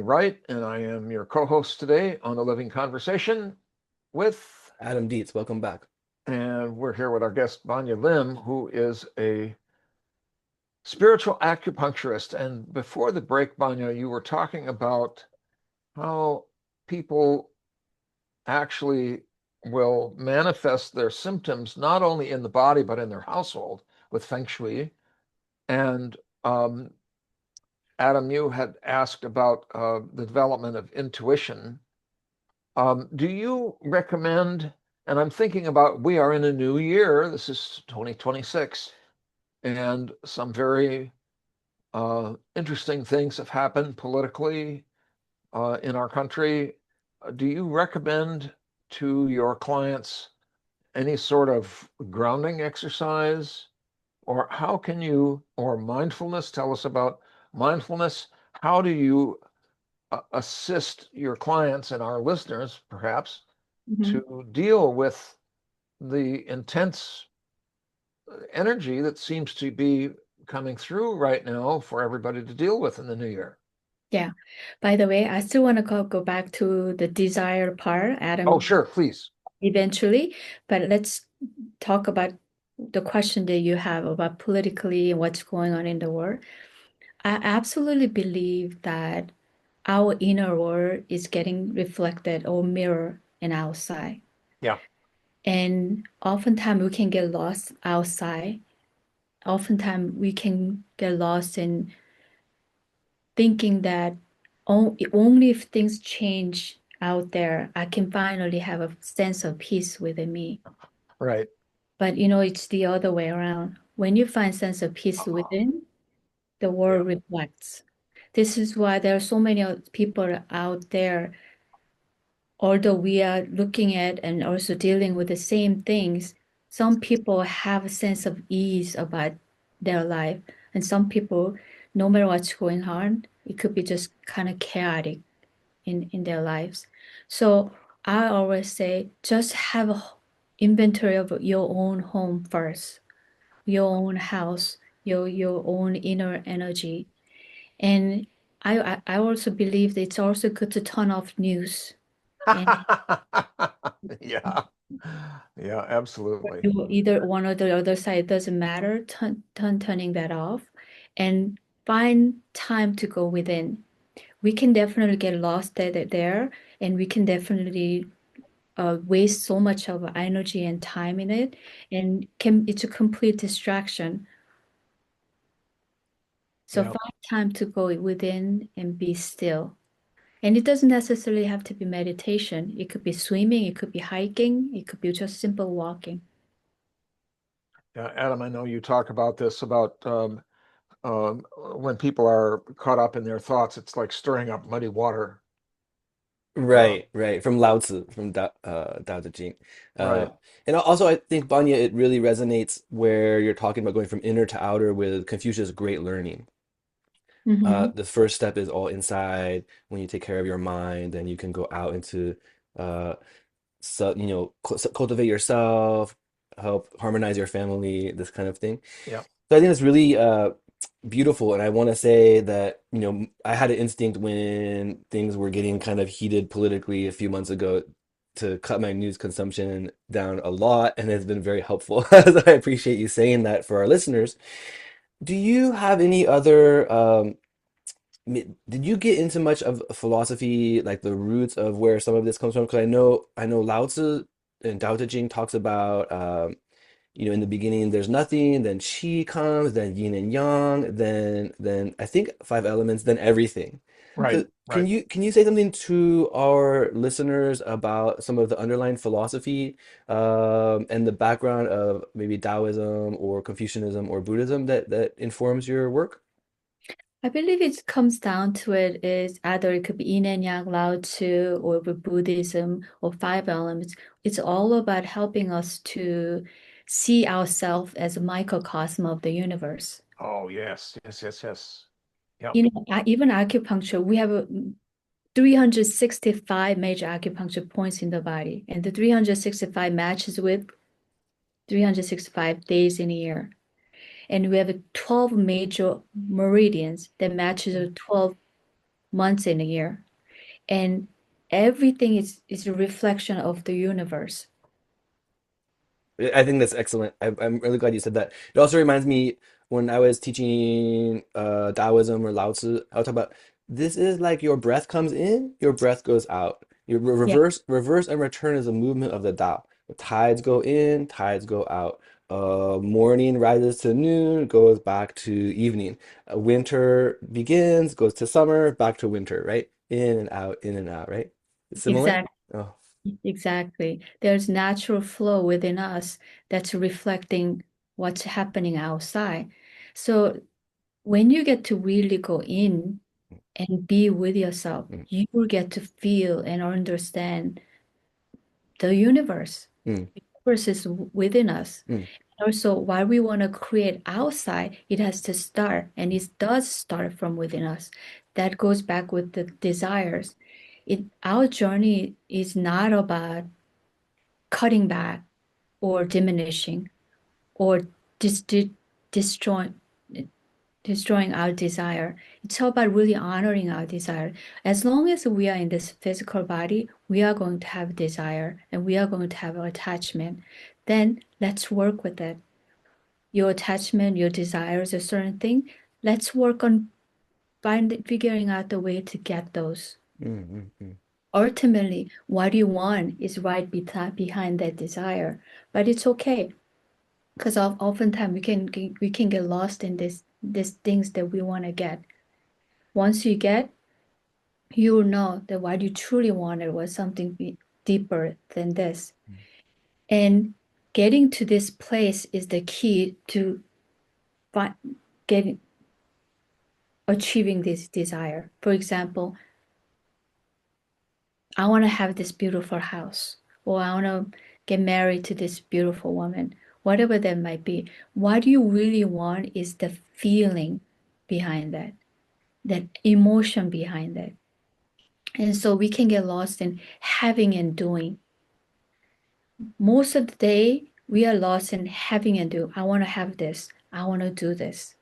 Wright, and I am your co-host today on the Living Conversation with, Adam Dietz, welcome back. and we're here with our guest Banya Lim, who is a spiritual acupuncturist. And before the break, Banya, you were talking about how people actually will manifest their symptoms not only in the body but in their household with Feng Shui. And um, Adam, you had asked about the development of intuition. Do you recommend, and I'm thinking about, we are in a new year, this is 2026, and some very interesting things have happened politically in our country. Do you recommend to your clients any sort of grounding exercise? Or how can you, or mindfulness, tell us about mindfulness. How do you assist your clients and our listeners, perhaps, Mhm. to deal with the intense energy that seems to be coming through right now for everybody to deal with in the new year? Yeah. By the way, I still want to go back to the desire part, Oh, Adam, sure, please. eventually, but let's talk about the question that you have about politically and what's going on in the world. I absolutely believe that our inner world is getting reflected or mirrored in outside. Yeah, And oftentimes we can get lost outside. Oftentimes we can get lost in thinking that only if things change out there, I can finally have a sense of peace within me. right. But it's the other way around. When you find sense of peace within, the Yeah, world reflects. This is why there are so many people out there, although we are looking at and also dealing with the same things, some people have a sense of ease about their life. And some people, no matter what's going on, it could be just kind of chaotic in their lives. So I always say just have a inventory of your own home first, your own house, your own inner energy. And I also believe that it's also good to turn off news and yeah, yeah, absolutely. either one or the other side, doesn't matter, turning that off and find time to go within. We can definitely get lost there, and we can definitely waste so much of our energy and time in it, and it's a complete distraction. So Yeah, find time to go within and be still. And it doesn't necessarily have to be meditation. It could be swimming, it could be hiking, it could be just simple walking. yeah, Adam, I know you talk about this about when people are caught up in their thoughts, it's like stirring up muddy water. Uh, Right, right. From Lao Tzu, from Tao Te Ching. Uh, right. and also, I think, Banya, it really resonates where you're talking about going from inner to outer with Confucius' great learning. Mm-hmm. The first step is all inside. When you take care of your mind, then you can go out into, uh, so, cultivate yourself, help harmonize your family, this kind of thing. Yeah. So I think it's really beautiful. And I want to say that, I had an instinct when things were getting kind of heated politically a few months ago to cut my news consumption down a lot. And it's been very helpful. So I appreciate you saying that for our listeners. Do you have any other, did you get into much of philosophy, like the roots of where some of this comes from? Because I know Lao Tzu and Tao Te Ching talks about, in the beginning there's nothing, then chi comes, then yin and yang, then I think five elements, then everything. Right. So can Right. you say something to our listeners about some of the underlying philosophy and the background of maybe Taoism or Confucianism or Buddhism that informs your work? I believe it comes down to it is either it could be yin and yang, Lao Tzu, or Buddhism, or five elements. It's all about helping us to see ourselves as a microcosm of the universe. Oh, yes. Yes. Yes. Yes. Yep. Even acupuncture, we have 365 major acupuncture points in the body, and the 365 matches with 365 days in a year. And we have 12 major meridians that matches with 12 months in a year. And everything is a reflection of the universe. I think that's excellent. I'm really glad you said that. It also reminds me when I was teaching Taoism or Lao Tzu, I would talk about this is like your breath comes in, your breath goes out. Your Yeah, reverse and return is a movement of the Tao. The tides go in, tides go out. Morning rises to noon, goes back to evening. Winter begins, goes to summer, back to winter, right? In and out, right? Similar? exactly. Oh. Exactly. There's natural flow within us that's reflecting what's happening outside. So when you get to really go in and be with yourself, Mm, you will get to feel and understand the universe. mm, The universe is within us. mm, Also, while we want to create outside, it has to start, and it does start from within us. That goes back with the desires. Our journey is not about cutting back or diminishing or dis di destroying destroying our desire. It's all about really honoring our desire. As long as we are in this physical body, we are going to have desire and we are going to have attachment. Then let's work with it. Your attachment, your desires, a certain thing. Let's work on figuring out the way to get those. mm, mm, mm. Ultimately, what you want is right behind that desire, but it's okay because oftentimes we can get lost in these things that we want to get. Once you get, you'll know that what you truly wanted was something deeper than this. And getting to this place is the key to find, getting achieving this desire. For example, I want to have this beautiful house, or I want to get married to this beautiful woman, whatever that might be. What you really want is the feeling behind that, that emotion behind it. And so we can get lost in having and doing. Most of the day, we are lost in having and do. I want to have this. I want to do this.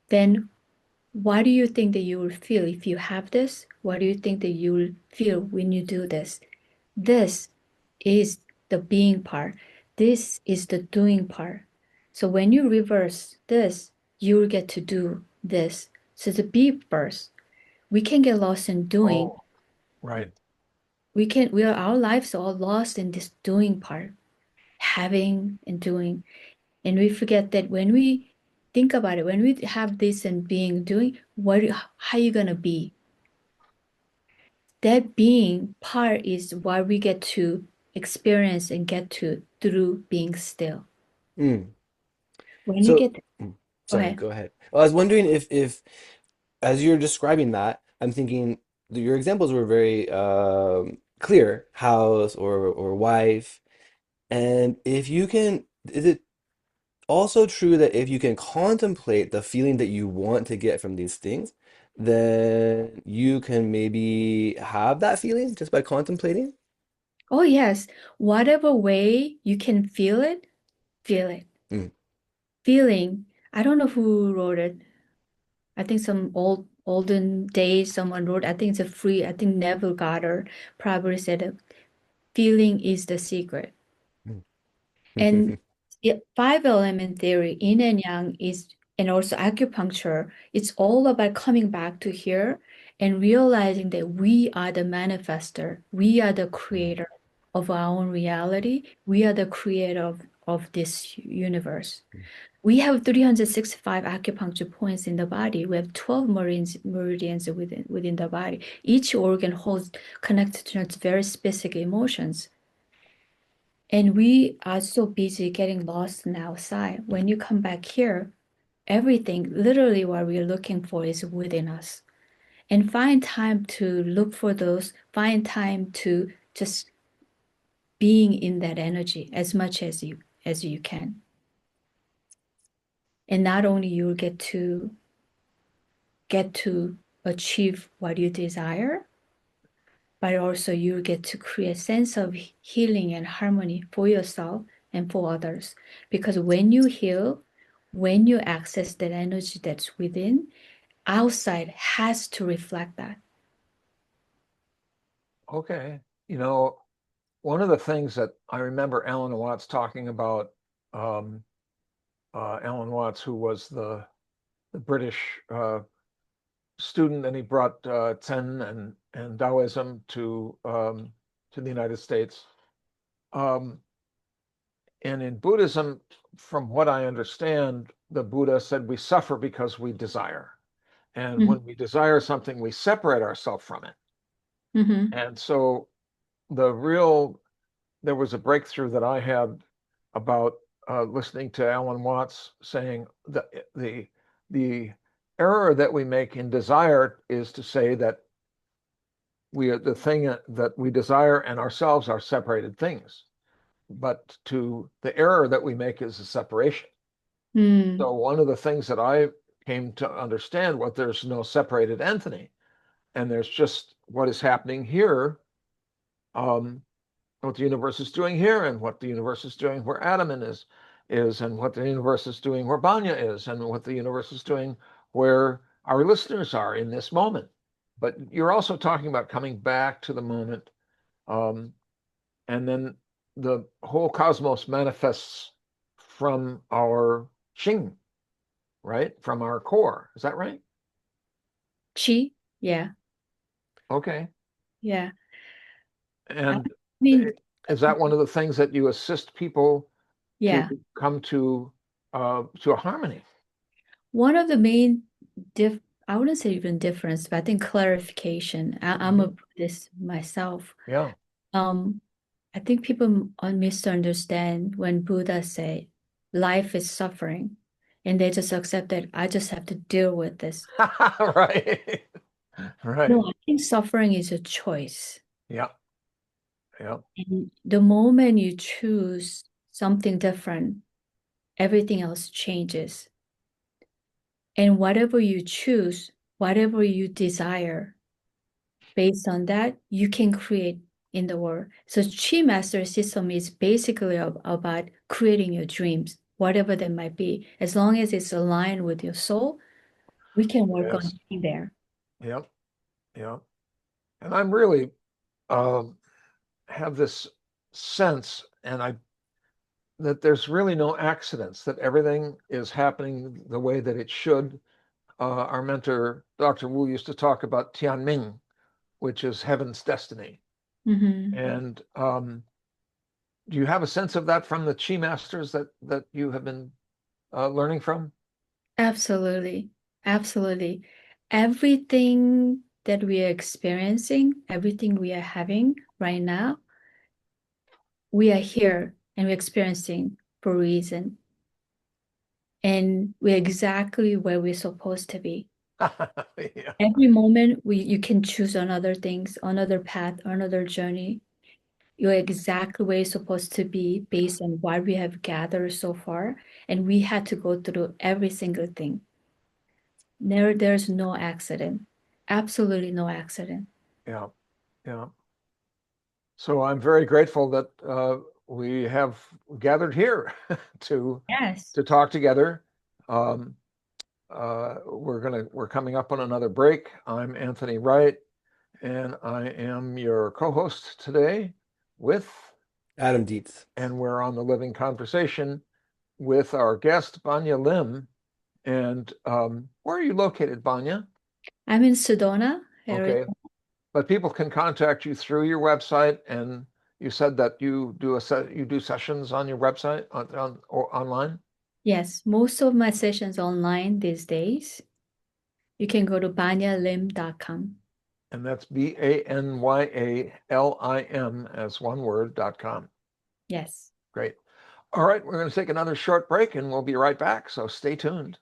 Then what do you think that you will feel if you have this? What do you think that you will feel when you do this? This is the being part. This is the doing part. So when you reverse this, you will get to do this. So the be first. We can get lost in doing. Oh, right. Our lives are all lost in this doing part, having and doing. And we forget that when we think about it, when we have this and being doing, how are you gonna be? That being part is why we get to experience and get to through being still. Mm. When you So, get, go sorry, ahead. go ahead. Well, I was wondering if as you're describing that, I'm thinking your examples were very clear, house or wife, and if you can, is it also true that if you can contemplate the feeling that you want to get from these things, then you can maybe have that feeling just by contemplating? Oh yes, whatever way you can feel it, feel it. Mm, Feeling, I don't know who wrote it. I think some olden days someone wrote, I think it's a free, I think Neville Goddard probably said it, feeling is the secret. mm. And five element theory, yin and yang is, and also acupuncture, it's all about coming back to here and realizing that we are the manifester, we are the creator of our own reality, we are the creator of this universe. We have 365 acupuncture points in the body. We have 12 meridians within the body. Each organ holds connected to its very specific emotions. And we are so busy getting lost in outside. When you come back here, everything, literally what we're looking for is within us. And find time to look for those, find time to just being in that energy as much as you can. And not only you'll get to achieve what you desire, but also you get to create a sense of healing and harmony for yourself and for others. Because when you heal, when you access that energy that's within, outside has to reflect that. Okay. You know, one of the things that I remember Alan Watts talking about, Alan Watts, who was the British student, and he brought Zen and Taoism to the United States. And in Buddhism, from what I understand, the Buddha said we suffer because we desire. And when we desire something, we separate ourselves from it. And so there was a breakthrough that I had about listening to Alan Watts saying that the error that we make in desire is to say that the thing that we desire and ourselves are separated things. But the error that we make is a separation. So one of the things that I came to understand was there's no separated entity, and there's just what is happening here, what the universe is doing here, and what the universe is doing where Adam is, and what the universe is doing where Banya is, and what the universe is doing where our listeners are in this moment. But you're also talking about coming back to the moment, and then the whole cosmos manifests from our Qing, right? From our core. Is that right? Qi, yeah. Okay. Yeah. And I mean, is that one of the things that you assist people yeah. to come to a harmony? One of the main I wouldn't say even difference, but I think clarification. I'm a Buddhist myself. Yeah. I think people misunderstand when Buddha say life is suffering, and they just accept that I just have to deal with this. Right. Right. No, I think suffering is a choice. Yeah. Yeah. And the moment you choose something different, everything else changes. And whatever you choose, whatever you desire, based on that, you can create in the world. So Chi Master System is basically about creating your dreams, whatever they might be. As long as it's aligned with your soul, we can work on Yes. being there. Yep. Yeah. And I'm really have this sense, that there's really no accidents, that everything is happening the way that it should. Our mentor, Dr. Wu, used to talk about Tianming, which is heaven's destiny. And do you have a sense of that from the Chi masters that you have been learning from? Absolutely. Absolutely. Everything that we are experiencing, everything we are having right now, we are here and we're experiencing for a reason. And we're exactly where we're supposed to be. Yeah. Every moment you can choose another things, another path, another journey. You're exactly where you're supposed to be based on what we have gathered so far. And we had to go through every single thing. There's no accident. Absolutely no accident. Yeah. Yeah. So I'm very grateful that we have gathered here to Yes. talk together. Um, we're coming up on another break. I'm Anthony Wright, and I am your co-host today with Adam Dietz. and we're on the Living Conversation with our guest Banya Lim. And where are you located, Banya? I'm in Sedona area. Okay, but people can contact you through your website, and you said that you do sessions on your website or online. Yes, most of my sessions online these days. You can go to banyalim.com. And that's BANYALIM as one word.com. Yes. Great. All right, we're going to take another short break and we'll be right back. So stay tuned.